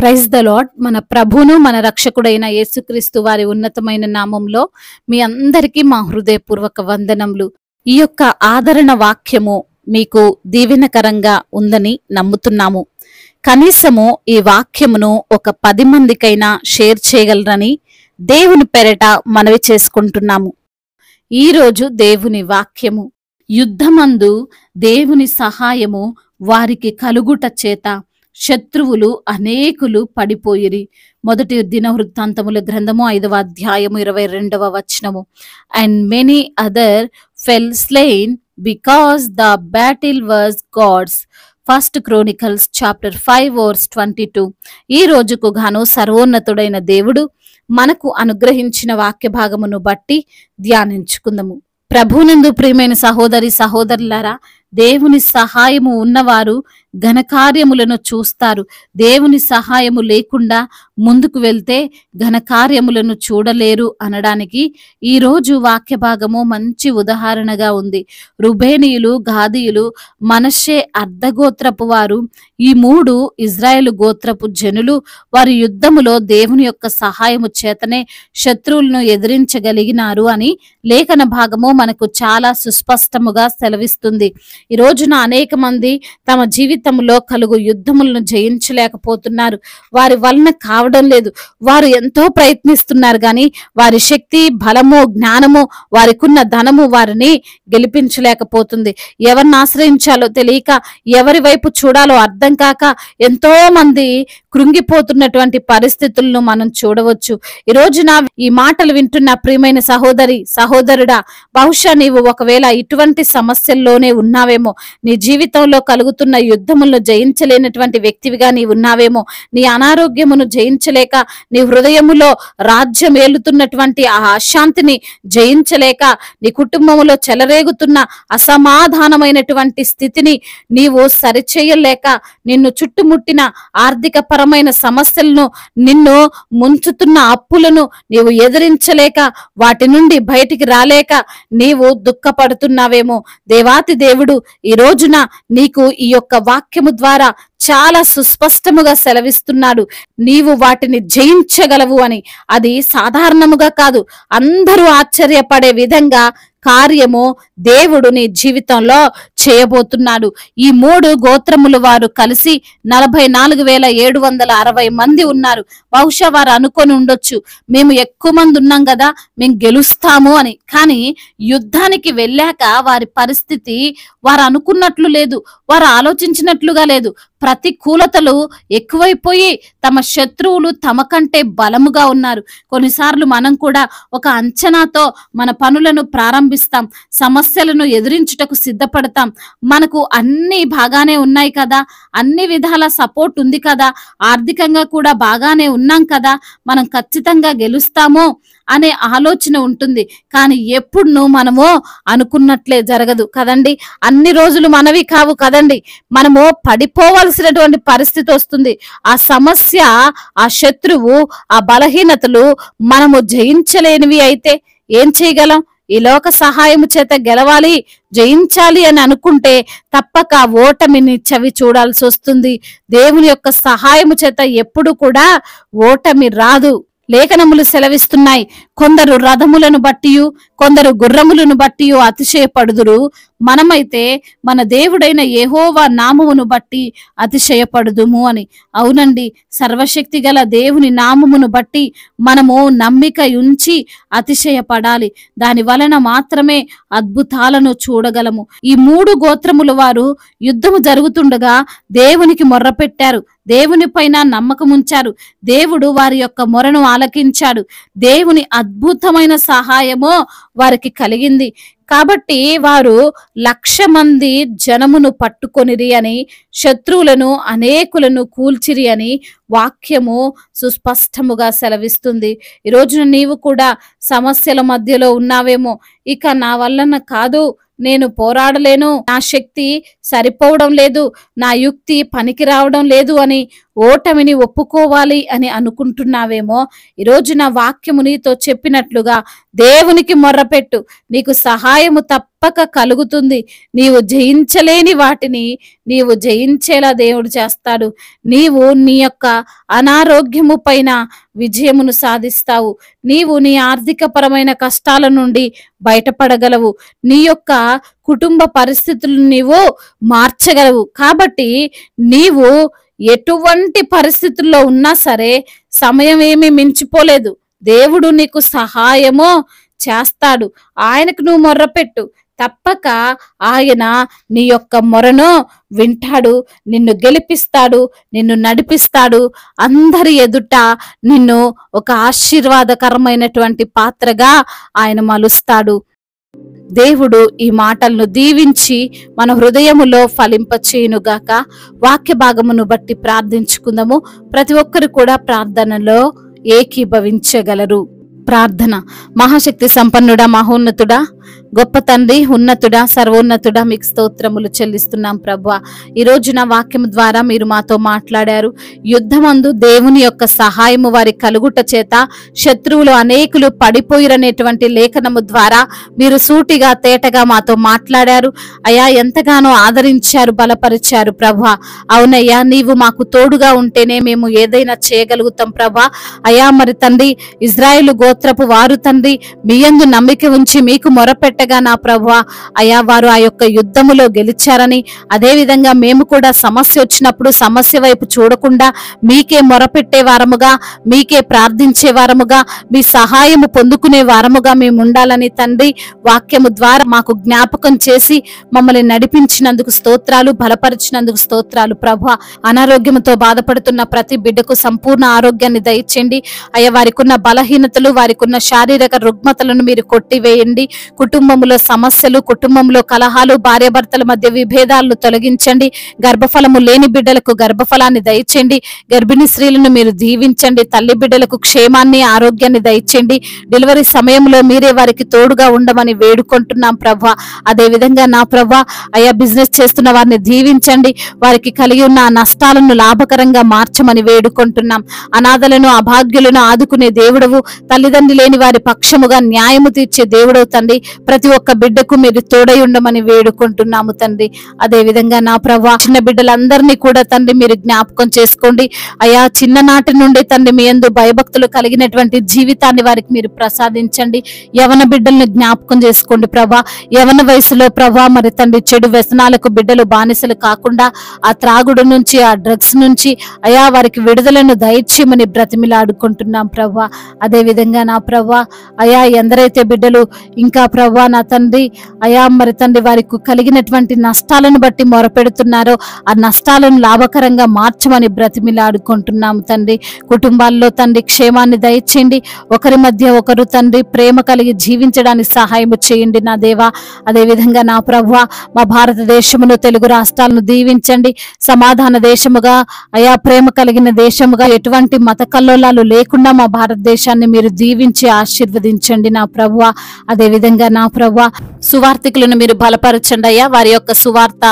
Praise the lord. మన ప్రభును మన రక్షకుడైన యేసుక్రీస్తు వారి ఉన్నతమైన నామంలో మీ అందరికీ మా హృదయపూర్వక వందనములు. ఈ యొక్క ఆదరణ వాక్యము మీకు దీవెనకరంగా ఉందని నమ్ముతున్నాము. కనీసము ఈ వాక్యమును ఒక 10 మందికైనా షేర్ చేయగలరని దేవుని పేరట మనవి చేసుకుంటున్నాము. ఈరోజు దేవుని వాక్యము, యుద్ధమందు దేవుని సహాయము వారికి కలుగుట చేత శత్రువులు అనేకులు పడిపోయిరి. మొదటి దినవృత్తాంతముల గ్రంథము 5వ అధ్యాయము 22వ వచనము. And many other fell slain because the battle was God's. First Chronicles chapter 5 verse 22. ఈ రోజుకు గాను సర్వోన్నతుడైన దేవుడు మనకు అనుగ్రహించిన వాక్య భాగమును బట్టి ధ్యానించుకుందాము. ప్రభునందు ప్రియమైన సహోదరి సహోదరులారా, దేవుని సహాయము ఉన్నవారు ఘనకార్యములను చూస్తారు. దేవుని సహాయము లేకుండా ముందుకు వెళ్తే ఘనకార్యములను చూడలేరు అనడానికి ఈరోజు వాక్య భాగము మంచి ఉదాహరణగా ఉంది. రుబేనీయులు, గాదీయులు, మనష్షే అర్ధగోత్రపు వారు, ఈ 3 ఇజ్రాయేలు గోత్రపు జనులు వారి యుద్ధములో దేవుని యొక్క సహాయము చేతనే శత్రువులను ఎదిరించగలిగినారు అని లేఖన భాగము మనకు చాలా సుస్పష్టముగా సెలవిస్తుంది. ఈ రోజున అనేక మంది తమ జీవితంలో కలుగు యుద్ధములను జయించలేకపోతున్నారు. వారి వలన కావడం లేదు. వారు ఎంతో ప్రయత్నిస్తున్నారు కానీ వారి శక్తి, బలము, జ్ఞానము, వారికున్న ధనము వారిని గెలిపించలేకపోతుంది. ఎవరిని ఆశ్రయించాలో తెలియక, ఎవరి వైపు చూడాలో అర్థం కాక ఎంతో మంది కృంగిపోతున్నటువంటి పరిస్థితులను మనం చూడవచ్చు. ఈ రోజున ఈ మాటలు వింటున్న ప్రియమైన సహోదరి సహోదరుడా, బహుశా నీవు ఒకవేళ ఇటువంటి సమస్యల్లోనే ఉన్నావేమో. నీ జీవితంలో కలుగుతున్న యుద్ధములను జయించలేనటువంటి వ్యక్తివిగా నీవు ఉన్నావేమో. నీ అనారోగ్యమును జయించలేక, నీ హృదయములో రాజ్యం ఏలుతున్నటువంటి ఆ అశాంతిని జయించలేక, నీ కుటుంబములో చెలరేగుతున్న అసమాధానమైనటువంటి స్థితిని నీవు సరిచేయలేక, నిన్ను చుట్టుముట్టిన ఆర్థిక పరమైన సమస్యలను, నిన్ను ముంచుతున్న అప్పులను నీవు ఎదిరించలేక, వాటి నుండి బయటికి రాలేక నీవు దుఃఖపడుతున్నావేమో. దేవాతి దేవుడు ఈ రోజున నీకు ఈ యొక్క వాక్యము ద్వారా చాలా సుస్పష్టముగా సెలవిస్తున్నాడు. నీవు వాటిని జయించగలవు అని. అది సాధారణముగా కాదు, అందరూ ఆశ్చర్యపడే విధంగా కార్యము దేవుడు నీ జీవితంలో చేయబోతున్నాడు. ఈ 3 గోత్రముల వారు కలిసి 44,760 మంది ఉన్నారు. బహుశా వారు అనుకొని ఉండొచ్చు, మేము ఎక్కువ మంది ఉన్నాం కదా, మేము గెలుస్తాము అని. కానీ యుద్ధానికి వెళ్ళాక వారి పరిస్థితి వారు అనుకున్నట్లు లేదు, వారు ఆలోచించినట్లుగా లేదు. ప్రతికూలతలు ఎక్కువైపోయి తమ శత్రువులు తమ కంటే బలముగా ఉన్నారు. కొన్నిసార్లు మనం కూడా ఒక అంచనాతో మన పనులను ప్రారంభిస్తాం, సమస్యలను ఎదిరించుటకు సిద్ధపడతాం. మనకు అన్ని బాగానే ఉన్నాయి కదా, అన్ని విధాల సపోర్ట్ ఉంది కదా, ఆర్థికంగా కూడా బాగానే ఉన్నాం కదా, మనం ఖచ్చితంగా గెలుస్తాము అనే ఆలోచన ఉంటుంది. కానీ ఎప్పుడు మనము అనుకున్నట్లే జరగదు కదండి. అన్ని రోజులు మనవి కావు కదండి. మనము పడిపోవాల్సినటువంటి పరిస్థితి వస్తుంది. ఆ సమస్య, ఆ శత్రువు, ఆ బలహీనతలు మనము జయించలేనివి అయితే ఏం చేయగలం? ఈ లోక సహాయము చేత గెలవాలి, జయించాలి అని అనుకుంటే తప్పక ఓటమిని చవి చూడాల్సి వస్తుంది. దేవుని యొక్క సహాయము చేత ఎప్పుడు కూడా ఓటమి రాదు. లేఖనములు సెలవిస్తున్నాయి, కొందరు రథములను బట్టియు కొందరు గుర్రములను బట్టియు అతిశయపడుదురు, మనమైతే మన దేవుడైన యెహోవా నామమును బట్టి అతిశయపడుదుము అని. అవునండి, సర్వశక్తి గల దేవుని నామమును బట్టి మనము నమ్మిక ఉంచి అతిశయపడాలి. దాని వలన మాత్రమే అద్భుతాలను చూడగలము. ఈ 3 గోత్రముల వారు యుద్ధము జరుగుతుండగా దేవునికి మొర్రపెట్టారు, దేవుని పైన నమ్మకం ఉంచారు. దేవుడు వారి యొక్క మొరను ఆలకించాడు. దేవుని అద్భుతమైన సహాయము వారికి కలిగింది. కాబట్టి వారు 1,00,000 మంది జనమును పట్టుకొనిరి అని, శత్రువులను అనేకులను కూల్చిరి అని వాక్యము సుస్పష్టముగా సెలవిస్తుంది. ఈ రోజున నీవు కూడా సమస్యల మధ్యలో ఉన్నావేమో. ఇక నా వలన కాదు, నేను పోరాడలేను, నా శక్తి సరిపోవడం లేదు, నా యుక్తి పనికి రావడం లేదు అని ఓటమిని ఒప్పుకోవాలి అని అనుకుంటున్నావేమో, ఈరోజు నా వాక్యము నీతో చెప్పినట్లుగా దేవునికి మొర్రపెట్టు, నీకు సహాయము తప్పక కలుగుతుంది. నీవు జయించలేని వాటిని నీవు జయించేలా దేవుడు చేస్తాడు. నీవు నీ యొక్క అనారోగ్యము పైన విజయమును సాధిస్తావు. నీవు నీ ఆర్థికపరమైన కష్టాల నుండి బయటపడగలవు. నీ యొక్క కుటుంబ పరిస్థితులను నీవు మార్చగలవు. కాబట్టి నీవు ఎటువంటి పరిస్థితుల్లో ఉన్నా సరే సమయం ఏమీ మించిపోలేదు. దేవుడు నీకు సహాయము చేస్తాడు. ఆయనకు నువ్వు మొర్రపెట్టు, తప్పక ఆయన నీ యొక్క మొరను వింటాడు, నిన్ను గెలిపిస్తాడు, నిన్ను నడిపిస్తాడు. అందరి ఎదుట నిన్ను ఒక ఆశీర్వాదకరమైనటువంటి పాత్రగా ఆయన మలుస్తాడు. దేవుడు ఈ మాటలను దీవించి మన హృదయములో ఫలింపచేయునుగాక. వాక్య భాగమును బట్టి ప్రార్థించుకుందాము. ప్రతి ఒక్కరు కూడా ప్రార్థనలో ఏకీభవించగలరు. ప్రార్థన. మహాశక్తి సంపన్నుడా, మహోన్నతుడా, గొప్ప తండ్రి, ఉన్నతుడా, సర్వోన్నతుడా, మీకు స్తోత్రములు చెల్లిస్తున్నాం ప్రభువా. ఈ రోజు నా వాక్యం ద్వారా మీరు మాతో మాట్లాడారు. యుద్ధమందు దేవుని యొక్క సహాయము వారి కలుగుట చేత శత్రువులు అనేకులు పడిపోయిరనేటువంటి లేఖనము ద్వారా మీరు సూటిగా తేటగా మాతో మాట్లాడారు అయ్యా. ఎంతగానో ఆదరించారు, బలపరిచారు ప్రభువా. అవునయ్యా, నీవు మాకు తోడుగా ఉంటేనే మేము ఏదైనా చేయగలుగుతాం ప్రభా. అయ్యా మరి తండ్రి, ఇజ్రాయేలు గోత్రపు వారు తండ్రి మీ యందు నమ్మిక ఉంచి మీకు మొరపెట్టగా నా ప్రభువా అయ్యా, వారు ఆ యొక్క యుద్ధములో గెలిచారని, అదే విధంగా మేము కూడా సమస్య వచ్చినప్పుడు సమస్య వైపు చూడకుండా మీకే మొరపెట్టే వారముగా, మీకే ప్రార్థించే వారముగా, మీ సహాయము పొందుకునే వారముగా మేము ఉండాలని తండ్రి వాక్యము ద్వారా మాకు జ్ఞాపకం చేసి మమ్మల్ని నడిపించినందుకు స్తోత్రాలు, బలపరిచినందుకు స్తోత్రాలు ప్రభువా. అనారోగ్యముతో బాధపడుతున్న ప్రతి బిడ్డకు సంపూర్ణ ఆరోగ్యాన్ని దయచేయండి అయ్యా. వారికి ఉన్న బలహీనతలు, వారికి ఉన్న శారీరక రుగ్మతలను మీరు కొట్టివేయండి. కుటుంబంలో సమస్యలు, కుటుంబంలో కలహాలు, భార్యాభర్తల మధ్య విభేదాలను తొలగించండి. గర్భఫలము లేని బిడ్డలకు గర్భఫలాన్ని దయచేయండి. గర్భిణీ స్త్రీలను మీరు దీవించండి. తల్లి బిడ్డలకు క్షేమాన్ని, ఆరోగ్యాన్ని దయచేయండి. డెలివరీ సమయంలో మీరే వారికి తోడుగా ఉండమని వేడుకుంటున్నాం ప్రభా. అదే విధంగా నా ప్రభా అయ్యా, బిజినెస్ చేస్తున్న వారిని దీవించండి. వారికి కలిగి ఉన్న ఆ నష్టాలను లాభకరంగా మార్చమని వేడుకుంటున్నాం. అనాథలను, అభాగ్యులను ఆదుకునే దేవుడవు, తల్లిదండ్రి లేని వారి పక్షముగా న్యాయము తీర్చే దేవుడవు తండ్రి. ప్రతి ఒక్క బిడ్డకు మీరు తోడై ఉండమని వేడుకుంటున్నాము తండ్రి. అదే విధంగా నా ప్రభా, చిన్న బిడ్డలందరినీ కూడా తండ్రి మీరు జ్ఞాపకం చేసుకోండి అయ్యా. చిన్ననాటి నుండి తండ్రి మీ యందు భయభక్తులు కలిగినటువంటి జీవితాన్ని వారికి మీరు ప్రసాదించండి. యవన బిడ్డల్ని జ్ఞాపకం చేసుకోండి ప్రభా. యవన వయసులో ప్రభా మరి తండ్రి చెడు వ్యసనాలకు బిడ్డలు బానిసలు కాకుండా ఆ త్రాగుడు నుంచి, ఆ డ్రగ్స్ నుంచి అయా వారికి విడుదలను దయచేయమని బ్రతిమిలాడుకుంటున్నాం ప్రభా. అదే విధంగా నా ప్రభా అయా, ఎందరైతే బిడ్డలు ఇంకా ప్రభా నా తండ్రి అయా మరి తండ్రి వారికి కలిగినటువంటి నష్టాలను బట్టి మొరపెడుతున్నారో ఆ నష్టాలను లాభకరంగా మార్చమని బ్రతిమిలాడుకుంటున్నాము తండ్రి. కుటుంబాల్లో తండ్రి క్షేమాన్ని దయచేయండి. ఒకరి మధ్య ఒకరు తండ్రి ప్రేమ కలిగి జీవించడానికి సహాయం చేయండి నా దేవా. అదే విధంగా నా ప్రభువా మా భారతదేశమును, తెలుగు రాష్ట్రాలను దీవించండి. సమాధాన దేశముగా అయా, ప్రేమ కలిగిన దేశముగా, ఎటువంటి మత కల్లోలాలు లేకుండా మా భారతదేశాన్ని మీరు దీవించి ఆశీర్వదించండి నా ప్రభువా. అదే విధంగా నా ప్రభువా సువార్థికులను మీరు బలపరచండి అయ్యా. వారి యొక్క సువార్త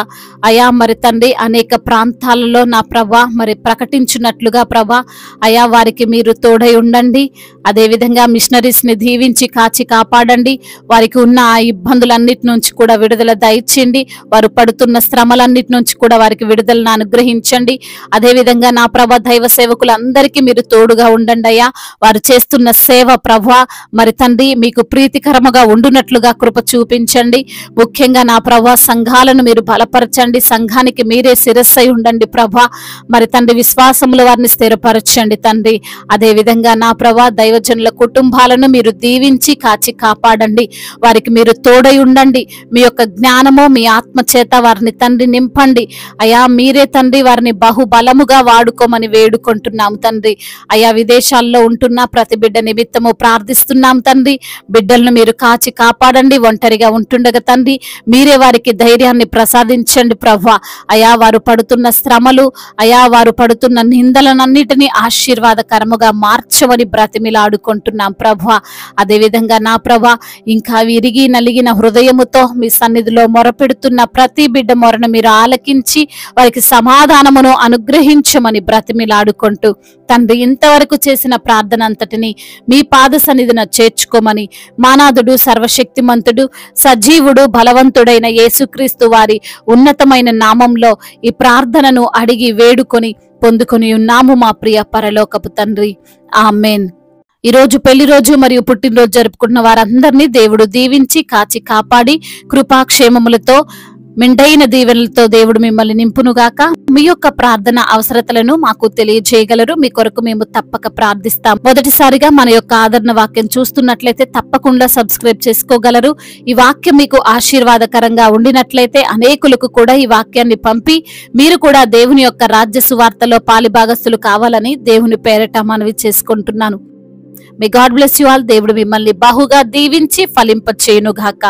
అయా మరి తండ్రి అనేక ప్రాంతాలలో నా ప్రభా మరి ప్రకటించినట్లుగా ప్రభా అయా వారికి మీరు తోడై ఉండండి. అదే విధంగా మిషనరీస్ ని దీవించి కాచి కాపాడండి. వారికి ఉన్న ఆ ఇబ్బందులన్నిటి నుంచి కూడా విడుదల దయచేయండి. వారు పడుతున్న శ్రమలన్నిటి నుంచి కూడా వారికి విడుదలను అనుగ్రహించండి. అదే విధంగా నా ప్రభా దైవ సేవకులందరికీ మీరు తోడుగా ఉండండి అయ్యా. వారు చేస్తున్న సేవ ప్రభా మరి తండ్రి మీకు ప్రీతికరముగా ఉండునట్లుగా కృప చూపించండి. ముఖ్యంగా నా ప్రభా సంఘాలను మీరు బలపరచండి. సంఘానికి మీరే శిరస్సై ఉండండి ప్రభా. మరి తండ్రి విశ్వాసములు వారిని స్థిరపరచండి తండ్రి. అదే విధంగా నా ప్రభా దైవజనుల కుటుంబాలను మీరు దీవించి కాచి కాపాడండి. వారికి మీరు తోడై ఉండండి. మీ యొక్క జ్ఞానము, మీ ఆత్మ చేత వారిని తండ్రి నింపండి అయా. మీరే తండ్రి వారిని బహుబలముగా వాడుకోమని వేడుకుంటున్నాము తండ్రి. అయా విదేశాల్లో ఉంటున్న ప్రతి బిడ్డ నిమిత్తం నిమిత్తము ప్రార్థిస్తున్నాం తండ్రి. బిడ్డలను మీరు కాచి కాపాడండి. ఒంటరిగా ఉంటుండగా తండ్రి మీరే వారికి ధైర్యాన్ని ప్రసాదించండి ప్రభువా. అయా వారు పడుతున్న శ్రమలు, అయా వారు పడుతున్న నిందలనన్నిటినీ ఆశీర్వాదకరముగా మార్చమని బ్రతిమిలాడుకుంటున్నాం ప్రభువా. అదేవిధంగా నా ప్రభా, ఇంకా విరిగి నలిగిన హృదయముతో మీ సన్నిధిలో మొరపెడుతున్న ప్రతి బిడ్డ మొరను మీరు ఆలకించి వారికి సమాధానమును అనుగ్రహించమని బ్రతిమిలాడుకుంటూ తండ్రి ఇంతవరకు చేసిన ప్రార్థన అంతటిని మీ పాద సన్నిధిన చేర్చుకోమని మానాథుడు, సర్వశక్తిమంతుడు, సజీవుడు, బలవంతుడైన యేసుక్రీస్తు వారి ఉన్నతమైన నామంలో ఈ ప్రార్థనను అడిగి వేడుకొని పొందుకొని ఉన్నాము మా ప్రియ పరలోకపు తండ్రి. ఆమేన్. ఈరోజు పెళ్లి రోజు మరియు పుట్టినరోజు జరుపుకున్న వారందరినీ దేవుడు దీవించి కాచి కాపాడి కృపాక్షేమములతో మెండైన దీవెనలతో దేవుడు మిమ్మల్ని నింపునుగాక. మీ యొక్క ప్రార్థన అవసరతలను మాకు తెలియజేయగలరు. మీ కొరకు మేము తప్పక ప్రార్థిస్తాం. మొదటిసారిగా మన యొక్క ఆదరణ వాక్యం చూస్తున్నట్లయితే తప్పకుండా సబ్స్క్రైబ్ చేసుకోగలరు. ఈ వాక్యం మీకు ఆశీర్వాదకరంగా ఉండినట్లయితే అనేకులకు కూడా ఈ వాక్యాన్ని పంపి మీరు కూడా దేవుని యొక్క రాజ్య సువార్తలో పాలిభాగస్తులు కావాలని దేవుని పేరట మనవి చేసుకుంటున్నాను. May God bless you all. దేవుడు మిమ్మల్ని బహుగా దీవించి ఫలింపచేయునుగాక.